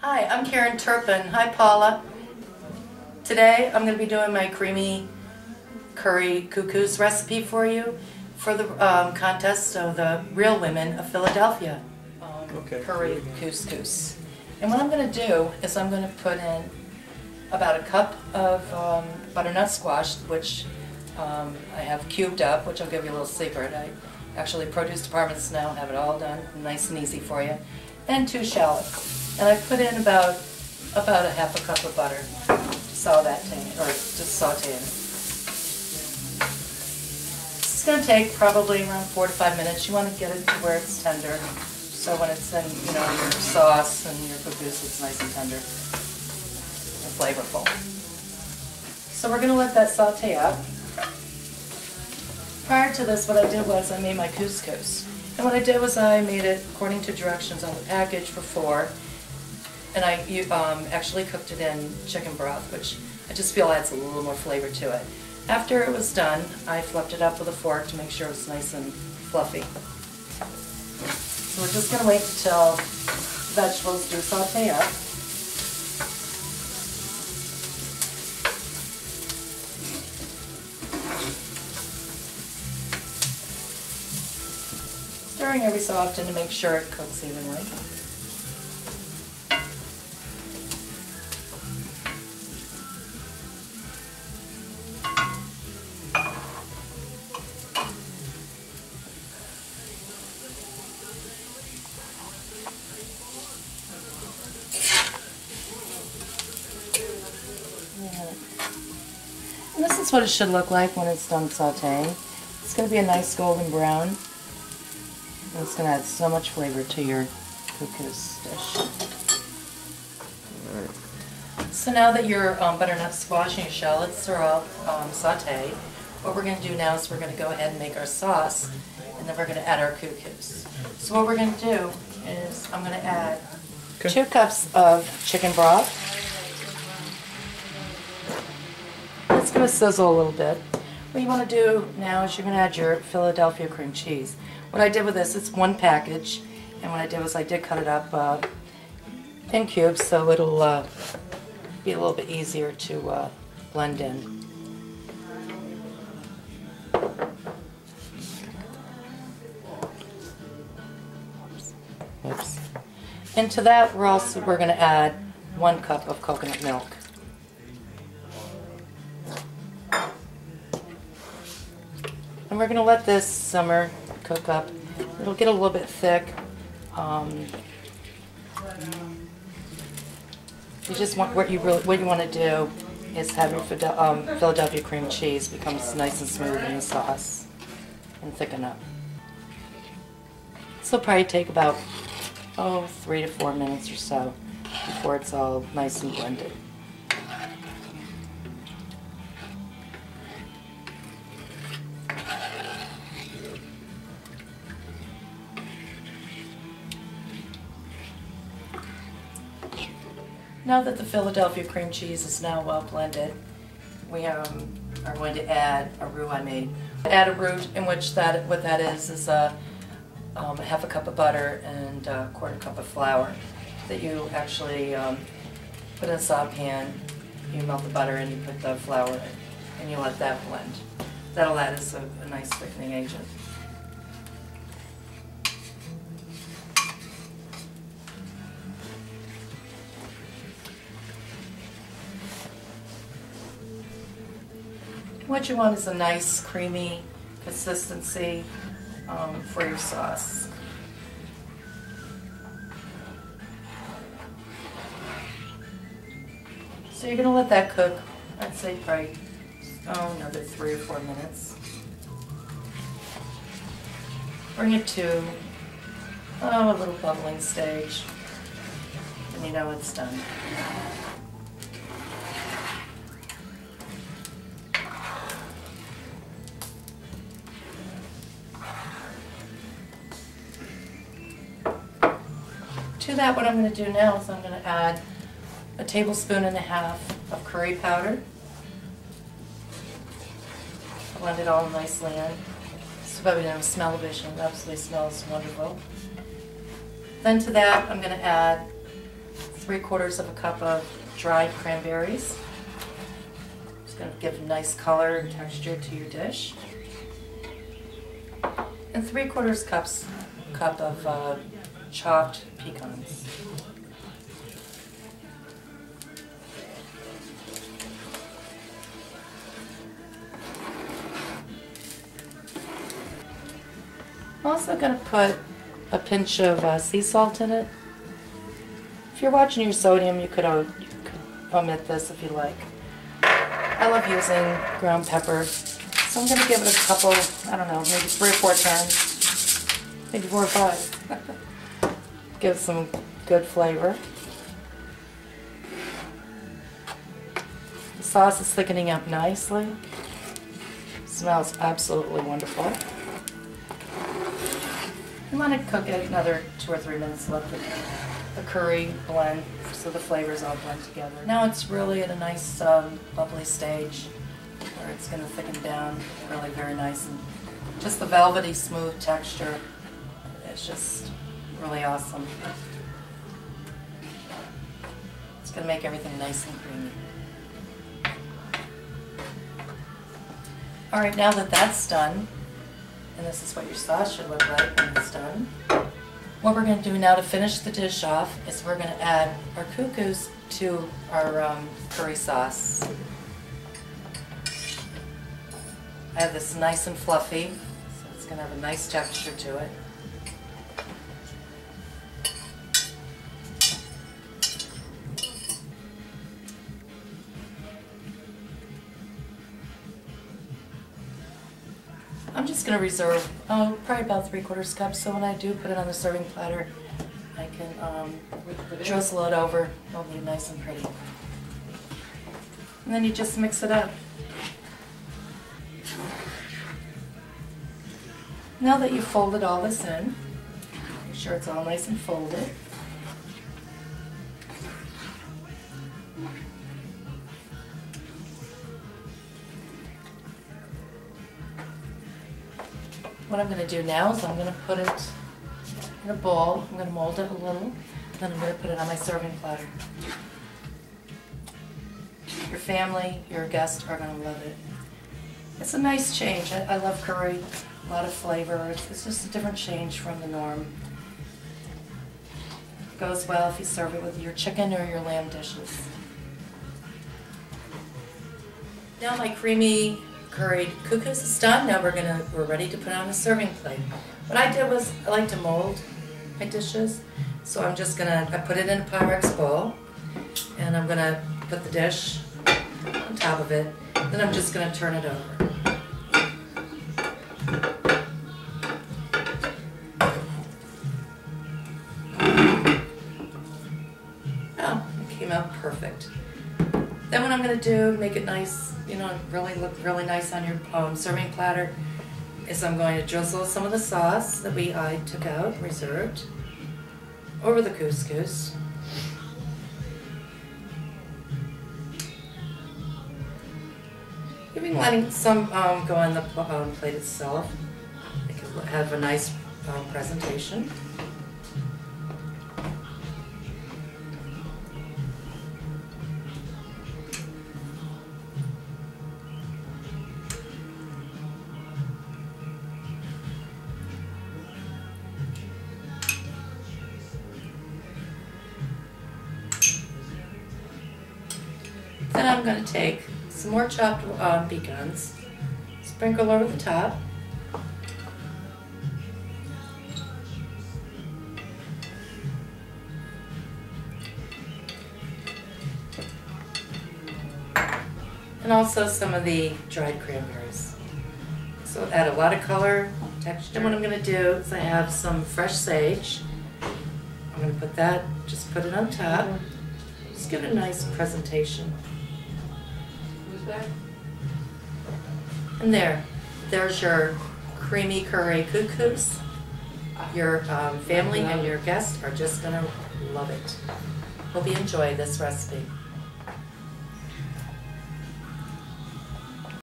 Hi, I'm Karen Turpin. Hi, Paula. Today I'm going to be doing my creamy curry couscous recipe for you for the contest of the Real Women of Philadelphia curry couscous. And what I'm going to do is I'm going to put in about a cup of butternut squash, which I have cubed up, which I'll give you a little secret. I actually, produce departments now have it all done nice and easy for you. And 2 shallots. And I put in about a half a cup of butter to saute in. It's going to take probably around 4 to 5 minutes. You want to get it to where it's tender, so when it's in your sauce and your couscous, it's nice and tender and flavorful. So we're going to let that saute up. Prior to this, what I did was I made my couscous. And what I did was I made it according to directions on the package before, and I actually cooked it in chicken broth, which I just feel adds a little more flavor to it. After it was done, I fluffed it up with a fork to make sure it was nice and fluffy. So we're just going to wait until vegetables do saute up. Stirring every so often to make sure it cooks evenly. And this is what it should look like when it's done sauteing. It's going to be a nice golden brown. And it's going to add so much flavor to your couscous dish. So now that your butternut squash and your shallots are all sauteed, what we're going to do now is we're going to go ahead and make our sauce, and then we're going to add our couscous. So what we're going to do is I'm going to add 2 cups of chicken broth. It's going to sizzle a little bit. What you want to do now is you're going to add your Philadelphia cream cheese. What I did with this, it's 1 package, and what I did was I did cut it up in cubes so it'll be a little bit easier to blend in. Oops. And to that we're going to add 1 cup of coconut milk. And we're going to let this simmer, cook up. It'll get a little bit thick. You just want what you want to do is have your Philadelphia cream cheese becomes nice and smooth in the sauce and thicken up. This will probably take about 3 to 4 minutes or so before it's all nice and blended. Now that the Philadelphia cream cheese is now well blended, we are going to add a roux I made. Add a roux in which what that is half a cup of butter and a 1/4 cup of flour that you actually put in a sautepan. You melt the butter and you put the flour in, and you let that blend. That'll add as a nice thickening agent. What you want is a nice creamy consistency for your sauce. So you're going to let that cook, I'd say probably another 3 or 4 minutes. Bring it to a little bubbling stage, and you know it's done. To that, what I'm going to do now is I'm going to add 1.5 tablespoons of curry powder. Blend it all nicely in. So probably don't smell-o-vision. It absolutely smells wonderful. Then to that, I'm going to add 3/4 of a cup of dried cranberries. It's going to give a nice color and texture to your dish. And 3/4 cup of chopped pecans. I'm also going to put a pinch of sea salt in it. If you're watching your sodium, you could omit this if you like. I love using ground pepper, so I'm going to give it a couple, I don't know, maybe 3 or 4 turns, maybe 4 or 5. Give some good flavor. The sauce is thickening up nicely. Smells absolutely wonderful. You want to cook it another 2 or 3 minutes, let the curry blend so the flavors all blend together. Now it's really at a nice, lovely stage where it's going to thicken down really very nice, and just the velvety smooth texture is just really awesome. It's going to make everything nice and creamy. Alright, now that that's done, and this is what your sauce should look like when it's done, what we're going to do now to finish the dish off is we're going to add our couscous to our curry sauce. I have this nice and fluffy, so it's going to have a nice texture to it. I'm just going to reserve probably about 3/4 cup, so when I do put it on the serving platter, I can drizzle it over. It'll be nice and pretty. And then you just mix it up. Now that you've folded all this in, make sure it's all nice and folded. What I'm going to do now is I'm going to put it in a bowl. I'm going to mold it a little, and then I'm going to put it on my serving platter. Your family, your guests are going to love it. It's a nice change. I love curry, a lot of flavor. It's just a different change from the norm. It goes well if you serve it with your chicken or your lamb dishes. Now my creamy curried couscous is done. Now we're ready to put on a serving plate. What I did was I like to mold my dishes, so I put it in a Pyrex bowl, and I'm gonna put the dish on top of it. Then I'm just gonna turn it over. Oh, it came out perfect. Then what I'm going to do, make it nice, really look really nice on your serving platter, is I'm going to drizzle some of the sauce that I took out, reserved, over the couscous. Even letting some go on the plate itself. It can have a nice presentation. Then I'm going to take some more chopped pecans, sprinkle over the top. And also some of the dried cranberries. So add a lot of color, texture. And what I'm going to do is I have some fresh sage. I'm going to put that, just put it on top. Just give it a nice presentation. And there's your creamy curry couscous. Your family and your guests are just going to love it. Hope you enjoy this recipe.